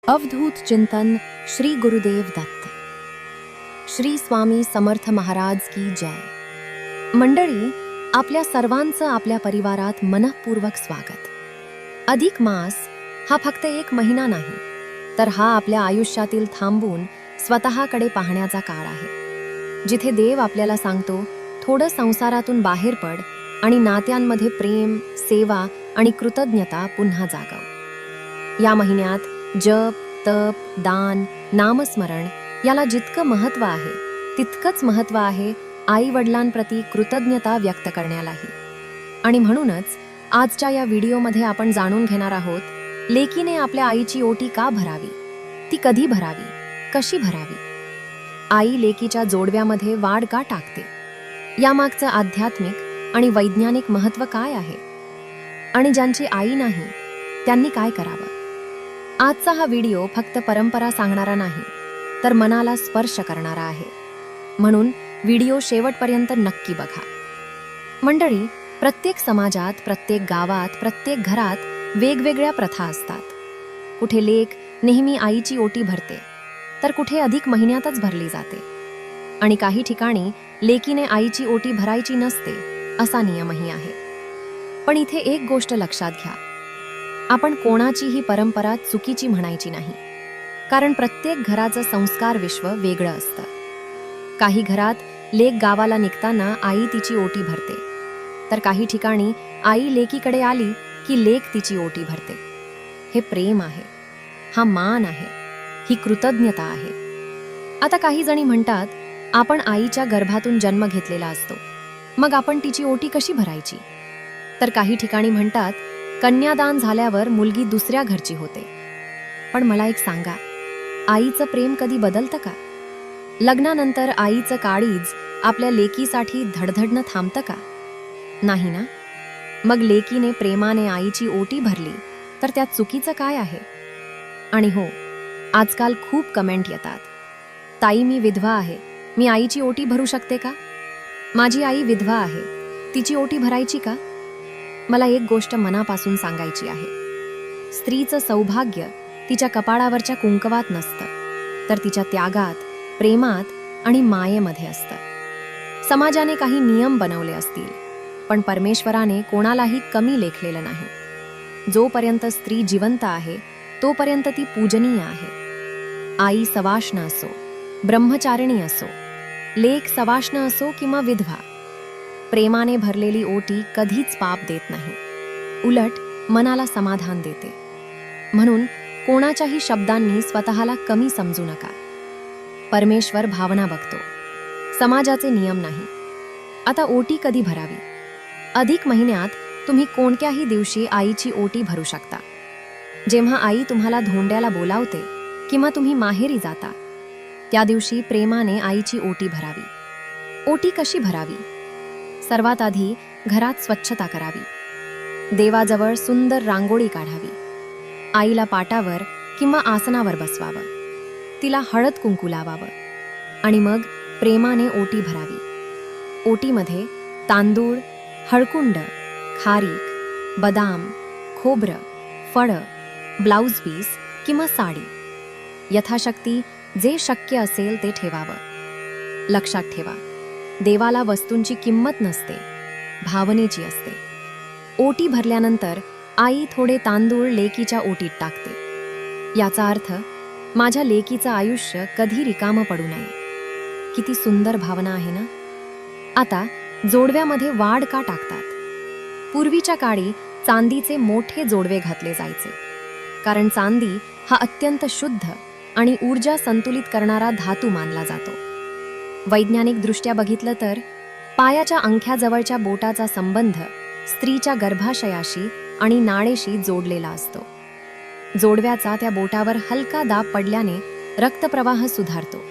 अवधूत चिंतन श्री गुरुदेव दत्त। श्री स्वामी समर्थ महाराज की जय। मंडळी, आपल्या सर्वांचं आपल्या परिवारात मनःपूर्वक स्वागत। अधिक मास हा फक्त एक महिना नाही, तर हा आपल्या आयुष्यातील थांबून स्वतःकडे पाहण्याचा काळ आहे, जिथे देव आपल्याला सांगतो, थोडं संसारातून बाहेर पड आणि नात्यांमध्ये प्रेम, सेवा आणि कृतज्ञता पुन्हा जागव। या महिन्यात जप, तप, दान, नामस्मरण याला जितकं महत्त्व आहे, तितकंच महत्त्व आहे आई वडिलांप्रती कृतज्ञता व्यक्त करण्यालाही। आणि म्हणूनच आजच्या या व्हिडिओमध्ये आपण जाणून घेणार आहोत, लेकीने आपल्या आईची ओटी का भरावी, ती कधी भरावी, कशी भरावी, आई लेकीच्या जोडव्यामध्ये वाढ का टाकते, यामागचं आध्यात्मिक आणि वैज्ञानिक महत्त्व काय आहे, आणि ज्यांची आई नाही त्यांनी काय करावं। आजचा हा व्हिडिओ फक्त परंपरा सांगणारा नाही, तर मनाला स्पर्श करणारा आहे, म्हणून व्हिडिओ शेवटपर्यंत नक्की बघा। मंडळी, प्रत्येक समाजात, प्रत्येक गावात, प्रत्येक घरात वेगवेगळ्या प्रथा असतात। कुठे लेक नेहमी आईची ओटी भरते, तर कुठे अधिक महिन्यातच भरली जाते, आणि काही ठिकाणी लेकीने आईची ओटी भरायची नसते असा नियमही आहे। पण इथे एक गोष्ट लक्षात घ्या, आपण कोणाचीही परंपरा चुकीची म्हणायची नाही, कारण प्रत्येक घराचं संस्कार विश्व वेगळं असतं। काही घरात लेक गावाला निघताना आई तिची ओटी भरते, तर काही ठिकाणी आई लेकीकडे आली की लेक तिची ओटी भरते। हे प्रेम आहे, हा मान आहे, ही कृतज्ञता आहे। आता काही जणी म्हणतात, आपण आईच्या गर्भातून जन्म घेतलेला असतो, मग आपण तिची ओटी कशी भरायची। तर काही ठिकाणी म्हणतात, कन्यादान झाल्यावर मुलगी दुसऱ्या घरची होते। पण मला एक सांगा, आईचं प्रेम कधी बदलतं का? लग्नानंतर आईचं काळीज आपल्या लेकीसाठी धडधडणं थांबतं का? नाही ना। मग लेकीने प्रेमाने आईची ओटी भरली, तर त्यात चुकीचं काय आहे? आणि हो, आजकाल खूप कमेंट येतात, ताई मी विधवा आहे, मी आईची ओटी भरू शकते का? माझी आई विधवा आहे, तिची ओटी भरायची का? मला एक गोष्ट मनापासून सांगायची आहे, स्त्रीचं सौभाग्य तिच्या कपाळावरच्या कुंकवात नसतं, तर तिच्या त्यागात, प्रेमात आणि मायेमध्ये असतं। समाजाने काही नियम बनवले असतील, पण परमेश्वराने कोणालाही कमी लेखलेलं नाही। जोपर्यंत स्त्री जिवंत आहे, तोपर्यंत ती पूजनीय आहे। आई सवाष्ण असो, ब्रह्मचारिणी असो, लेक सवाष्ण असो किंवा विधवा, प्रेमाने भरलेली ओटी कधीच पाप देत नाही, उलट मनाला समाधान देते। म्हणून कोणाच्याही शब्दांनी स्वतःला कमी समजू नका। परमेश्वर भावना बघतो, समाजाचे नियम नाही। आता ओटी कधी भरावी? अधिक महिन्यात तुम्ही कोणत्याही दिवशी आईची ओटी भरू शकता। जेव्हा आई तुम्हाला धोंड्याला बोलावते किंवा तुम्ही माहेरी जाता, त्या दिवशी प्रेमाने आईची ओटी भरावी। ओटी कशी भरावी? सर्वात आधी घरात स्वच्छता करावी, देवाजवळ सुंदर रांगोळी काढावी, आईला पाटावर किंवा आसनावर बसवावं, तिला हळद कुंकू लावावं, आणि मग प्रेमाने ओटी भरावी। ओटीमध्ये तांदूळ, हळकुंड, खारीक, बदाम, खोबरं, फळं, ब्लाऊज पीस किंवा साडी, यथाशक्ती जे शक्य असेल ते ठेवावं। लक्षात ठेवा, देवाला वस्तूंची किंमत नसते, भावनेची असते। ओटी भरल्यानंतर आई थोडे तांदूळ लेकीच्या ओटीत टाकते। याचा अर्थ, माझ्या लेकीचं आयुष्य कधी रिकामं पडू नये। किती सुंदर भावना आहे ना। आता जोडव्यामध्ये वाढ का टाकतात? पूर्वीच्या काळी चांदीचे मोठे जोडवे घातले जायचे, कारण चांदी हा अत्यंत शुद्ध आणि ऊर्जा संतुलित करणारा धातू मानला जातो। वैज्ञानिक दृष्ट्या बघितलं तर पायाच्या अंगठ्याजवळच्या बोटाचा संबंध स्त्रीच्या गर्भाशयाशी आणि नाळेशी जोडलेला असतो। जोडव्याचा त्या बोटावर हलका दाब पडल्याने रक्तप्रवाह सुधारतो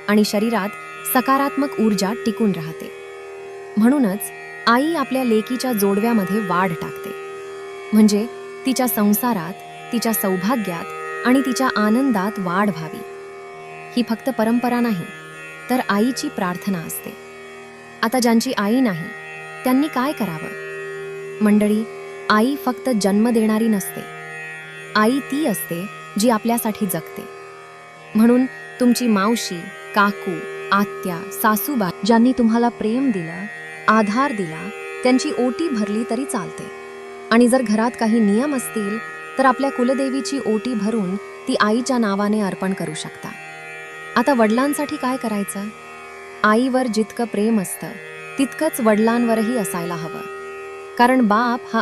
आणि शरीरात सकारात्मक ऊर्जा टिकून राहते। म्हणूनच आई आपल्या लेकीच्या जोडव्यामध्ये वाढ टाकते, म्हणजे तिच्या संसारात, तिच्या सौभाग्यात आणि तिच्या आनंदात वाढ व्हावी। ही फक्त परंपरा नाही, तर आईची प्रार्थना असते। आता ज्यांची आई नाही त्यांनी काय करावं? मंडळी, आई फक्त जन्म देणारी नसते, आई ती असते जी आपल्यासाठी जगते. म्हणून तुमची मावशी, काकू, आत्या, सासूबा ज्यांनी तुम्हाला प्रेम दिलं, आधार दिला, त्यांची ओटी भरली तरी चालते. आणि जर घरात काही नियम असतील तर आपल्या कुलदेवीची ओटी भरून ती आईच्या नावाने अर्पण करू शकता. आता वडिलांसाठी काय करायचं? आईवर जितकं प्रेम असतं तितकंच वडिलांवरही असायला हवं. कारण बाप हा